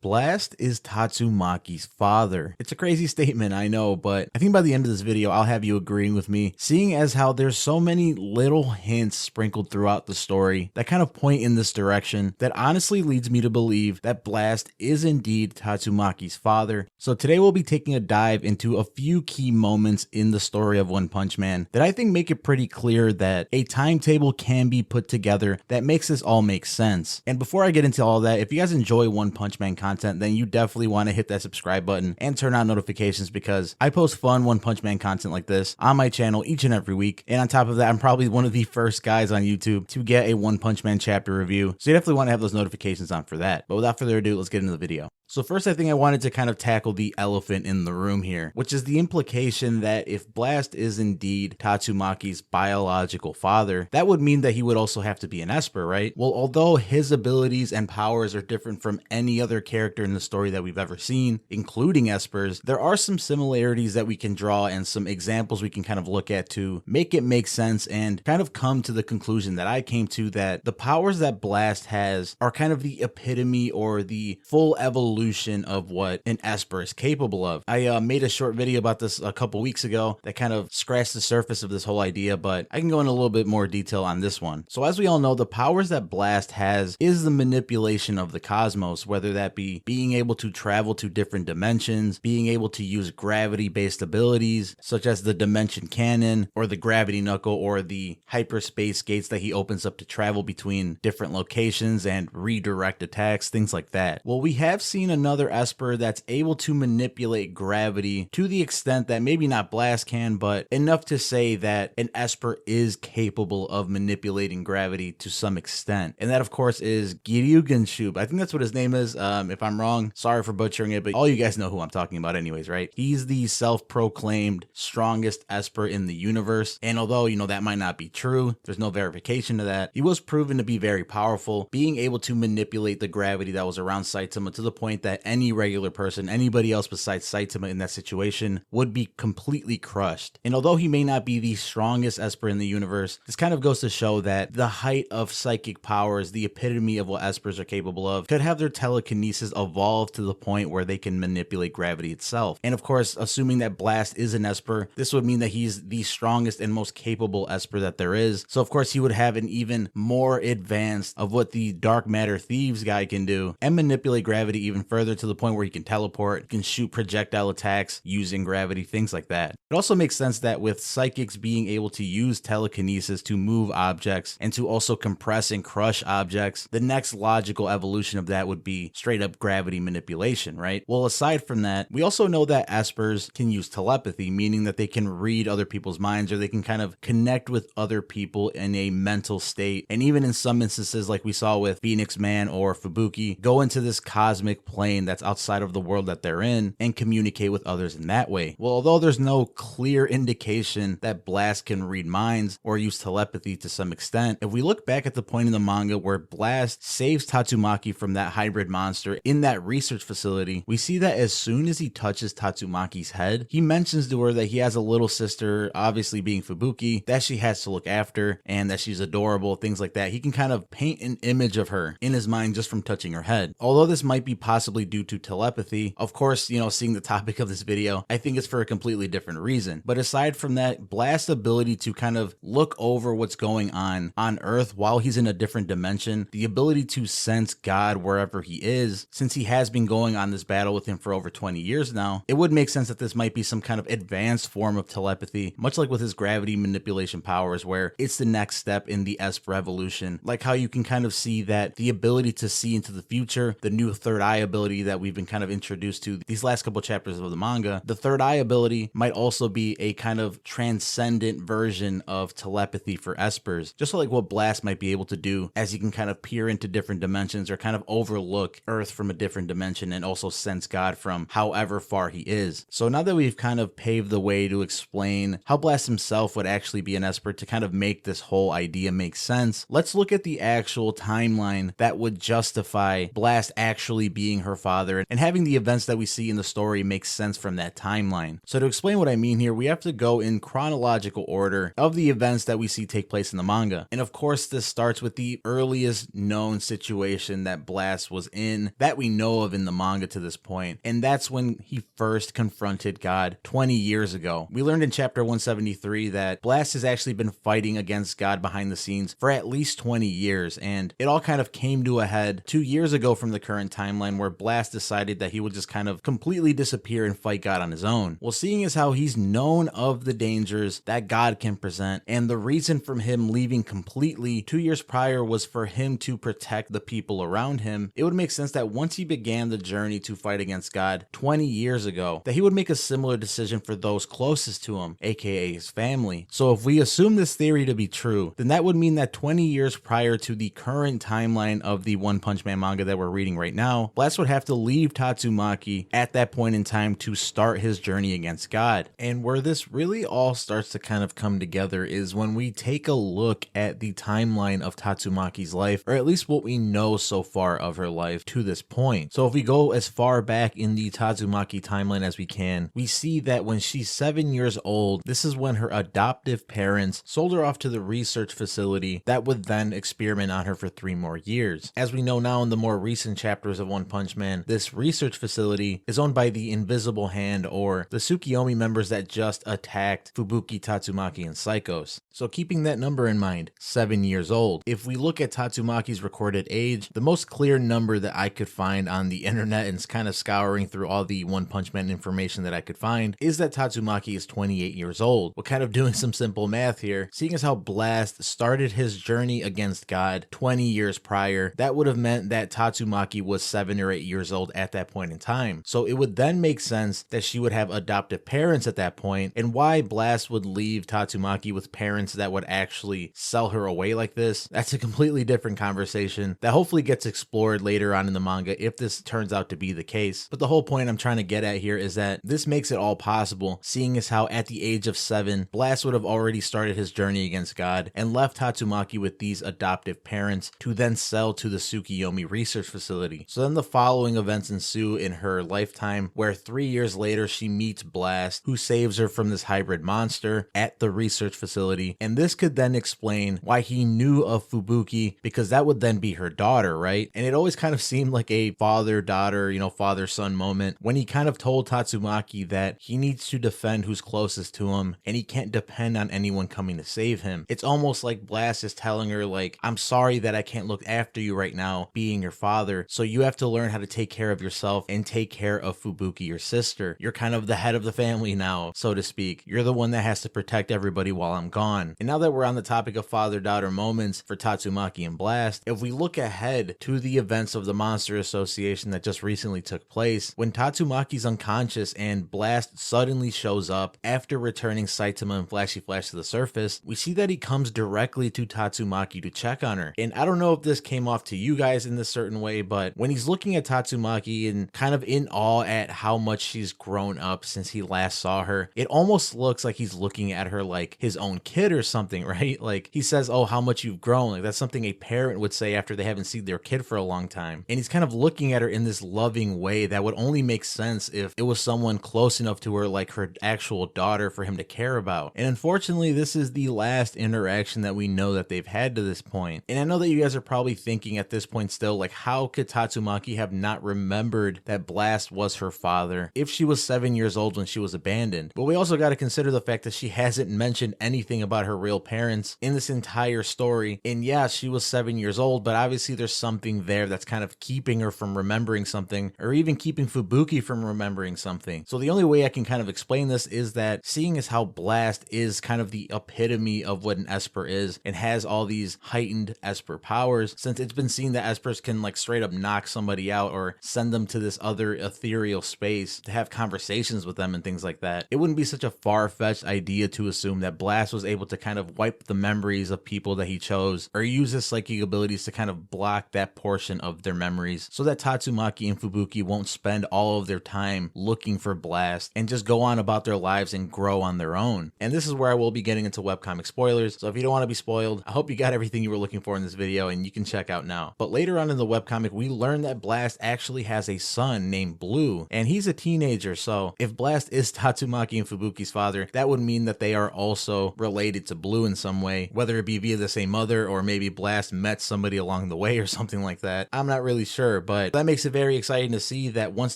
Blast is Tatsumaki's father. It's a crazy statement, I know, but I think by the end of this video, I'll have you agreeing with me, seeing as how there's so many little hints sprinkled throughout the story that kind of point in this direction that honestly leads me to believe that Blast is indeed Tatsumaki's father. So today we'll be taking a dive into a few key moments in the story of One Punch Man that I think make it pretty clear that a timetable can be put together that makes this all make sense. And before I get into all that, if you guys enjoy One Punch Man content, then you definitely want to hit that subscribe button and turn on notifications because I post fun One Punch Man content like this on my channel each and every week. And on top of that, I'm probably one of the first guys on YouTube to get a One Punch Man chapter review. So you definitely want to have those notifications on for that. But without further ado, let's get into the video. So first, I think I wanted to kind of tackle the elephant in the room here, which is the implication that if Blast is indeed Tatsumaki's biological father, that would mean that he would also have to be an esper, right? Well, although his abilities and powers are different from any other character in the story that we've ever seen, including espers, there are some similarities that we can draw and some examples we can kind of look at to make it make sense and kind of come to the conclusion that I came to, that the powers that Blast has are kind of the epitome or the full evolution of what an esper is capable of. I made a short video about this a couple weeks ago that kind of scratched the surface of this whole idea, but I can go into a little bit more detail on this one. So as we all know, the powers that Blast has is the manipulation of the cosmos, whether that be being able to travel to different dimensions, being able to use gravity-based abilities such as the dimension cannon or the gravity knuckle or the hyperspace gates that he opens up to travel between different locations and redirect attacks, things like that. Well, we have seen another esper that's able to manipulate gravity to the extent that maybe not Blast can, but enough to say that an esper is capable of manipulating gravity to some extent. And that, of course, is Giryugenshub. I think that's what his name is. If I'm wrong, sorry for butchering it, but all you guys know who I'm talking about anyways, right? He's the self-proclaimed strongest esper in the universe. And although, you know, that might not be true, there's no verification to that, he was proven to be very powerful, being able to manipulate the gravity that was around Saitama to the point that any regular person, anybody else besides Saitama in that situation, would be completely crushed. And although he may not be the strongest esper in the universe, this kind of goes to show that the height of psychic powers, the epitome of what espers are capable of, could have their telekinesis evolve to the point where they can manipulate gravity itself. And of course, assuming that Blast is an esper, this would mean that he's the strongest and most capable esper that there is. So of course, he would have an even more advanced of what the dark matter thieves guy can do and manipulate gravity even further to the point where he can teleport, he can shoot projectile attacks using gravity, things like that. It also makes sense that with psychics being able to use telekinesis to move objects and to also compress and crush objects, the next logical evolution of that would be straight up gravity manipulation, right? Well, aside from that, we also know that espers can use telepathy, meaning that they can read other people's minds or they can kind of connect with other people in a mental state. And even in some instances, like we saw with Phoenix Man or Fubuki, go into this cosmic plane that's outside of the world that they're in and communicate with others in that way. Well, although there's no clear indication that Blast can read minds or use telepathy to some extent, if we look back at the point in the manga where Blast saves Tatsumaki from that hybrid monster in that research facility, we see that as soon as he touches Tatsumaki's head, he mentions to her that he has a little sister, obviously being Fubuki, that she has to look after and that she's adorable, things like that. He can kind of paint an image of her in his mind just from touching her head. Although this might be possibly due to telepathy, of course, you know, seeing the topic of this video, I think it's for a completely different reason. But aside from that, Blast's ability to kind of look over what's going on Earth while he's in a different dimension, the ability to sense God wherever he is, since he has been going on this battle with him for over 20 years now, it would make sense that this might be some kind of advanced form of telepathy, much like with his gravity manipulation powers, where it's the next step in the esper evolution. Like how you can kind of see that the ability to see into the future, the new third eye ability that we've been kind of introduced to these last couple chapters of the manga, the third eye ability might also be a kind of transcendent version of telepathy for espers, just like what Blast might be able to do as he can kind of peer into different dimensions or kind of overlook Earth from a different dimension and also sense God from however far he is. So now that we've kind of paved the way to explain how Blast himself would actually be an esper to kind of make this whole idea make sense, let's look at the actual timeline that would justify Blast actually being being her father and having the events that we see in the story make sense from that timeline. So to explain what I mean here, we have to go in chronological order of the events that we see take place in the manga. And of course, this starts with the earliest known situation that Blast was in that we know of in the manga to this point. And that's when he first confronted God 20 years ago. We learned in chapter 173 that Blast has actually been fighting against God behind the scenes for at least 20 years. And it all kind of came to a head 2 years ago from the current timeline where Blast decided that he would just kind of completely disappear and fight God on his own. Well, seeing as how he's known of the dangers that God can present, and the reason from him leaving completely 2 years prior was for him to protect the people around him, it would make sense that once he began the journey to fight against God 20 years ago, that he would make a similar decision for those closest to him, aka his family. So if we assume this theory to be true, then that would mean that 20 years prior to the current timeline of the One Punch Man manga that we're reading right now, Blast would have to leave Tatsumaki at that point in time to start his journey against God. And where this really all starts to kind of come together is when we take a look at the timeline of Tatsumaki's life, or at least what we know so far of her life to this point. So if we go as far back in the Tatsumaki timeline as we can, we see that when she's 7 years old, this is when her adoptive parents sold her off to the research facility that would then experiment on her for 3 more years. As we know now in the more recent chapters of One Punch Man, this research facility is owned by the Invisible Hand, or the Tsukiyomi members that just attacked Fubuki, Tatsumaki, and Psychos. So keeping that number in mind, 7 years old. If we look at Tatsumaki's recorded age, the most clear number that I could find on the internet and kind of scouring through all the One Punch Man information that I could find is that Tatsumaki is 28 years old. We're kind of doing some simple math here. Seeing as how Blast started his journey against God 20 years prior, that would have meant that Tatsumaki was 7 or 8 years old at that point in time. So it would then make sense that she would have adoptive parents at that point, and why Blast would leave Tatsumaki with parents that would actually sell her away like this, that's a completely different conversation that hopefully gets explored later on in the manga if this turns out to be the case. But the whole point I'm trying to get at here is that this makes it all possible, seeing as how at the age of 7, Blast would have already started his journey against God and left Tatsumaki with these adoptive parents to then sell to the Tsukiyomi research facility. So then the following events ensue in her lifetime, where 3 years later she meets Blast, who saves her from this hybrid monster at the research facility. And this could then explain why he knew of Fubuki, because that would then be her daughter, right? And it always kind of seemed like a father-daughter, father-son moment when he kind of told Tatsumaki that he needs to defend who's closest to him and he can't depend on anyone coming to save him. It's almost like Blast is telling her, like, I'm sorry that I can't look after you right now, being your father, so you have to learn how to take care of yourself and take care of Fubuki, your sister. You're kind of the head of the family now, so to speak. You're the one that has to protect everybody while I'm gone. And now that we're on the topic of father-daughter moments for Tatsumaki and Blast, if we look ahead to the events of the Monster Association that just recently took place, when Tatsumaki's unconscious and Blast suddenly shows up after returning Saitama and Flashy Flash to the surface, we see that he comes directly to Tatsumaki to check on her. And I don't know if this came off to you guys in this certain way, but when he's looking at Tatsumaki and kind of in awe at how much she's grown up since he last saw her, it almost looks like he's looking at her like his own kid or something, right? Like he says, oh, how much you've grown. Like that's something a parent would say after they haven't seen their kid for a long time. And he's kind of looking at her in this loving way that would only make sense if it was someone close enough to her, like her actual daughter, for him to care about. And unfortunately, this is the last interaction that we know that they've had to this point. And I know that you guys are probably thinking at this point still, like, how could Tatsumaki have not remembered that Blast was her father if she was 7 years old when she was abandoned? But we also got to consider the fact that she hasn't mentioned anything about her real parents in this entire story. And yeah, she was 7 years old, but obviously there's something there that's kind of keeping her from remembering something, or even keeping Fubuki from remembering something. So the only way I can kind of explain this is that seeing as how Blast is kind of the epitome of what an esper is and has all these heightened esper powers, since it's been seen that espers can like straight up knock somebody out or send them to this other ethereal space to have conversations with them and things like that, it wouldn't be such a far-fetched idea to assume that Blast was able to kind of wipe the memories of people that he chose, or use his psychic abilities to kind of block that portion of their memories, so that Tatsumaki and Fubuki won't spend all of their time looking for Blast and just go on about their lives and grow on their own. And this is where I will be getting into webcomic spoilers, so if you don't want to be spoiled, I hope you got everything you were looking for in this video and you can check out now. But later on in the webcomic, we learn that Blast Blast actually has a son named Blue, and he's a teenager, so if Blast is Tatsumaki and Fubuki's father, that would mean that they are also related to Blue in some way, whether it be via the same mother or maybe Blast met somebody along the way or something like that. I'm not really sure, but that makes it very exciting to see that once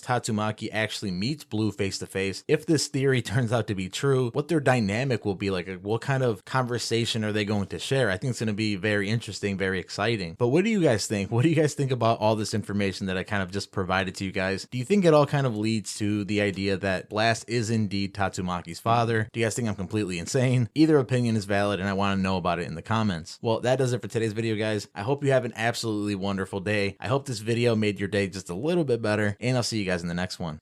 Tatsumaki actually meets Blue face to face, if this theory turns out to be true, what their dynamic will be like, what kind of conversation are they going to share? I think it's going to be very interesting, very exciting. But what do you guys think? What do you guys think about all this information that I kind of just provided to you guys? Do you think it all kind of leads to the idea that Blast is indeed Tatsumaki's father? Do you guys think I'm completely insane? Either opinion is valid, and I want to know about it in the comments. Well, that does it for today's video, guys. I hope you have an absolutely wonderful day. I hope this video made your day just a little bit better, and I'll see you guys in the next one.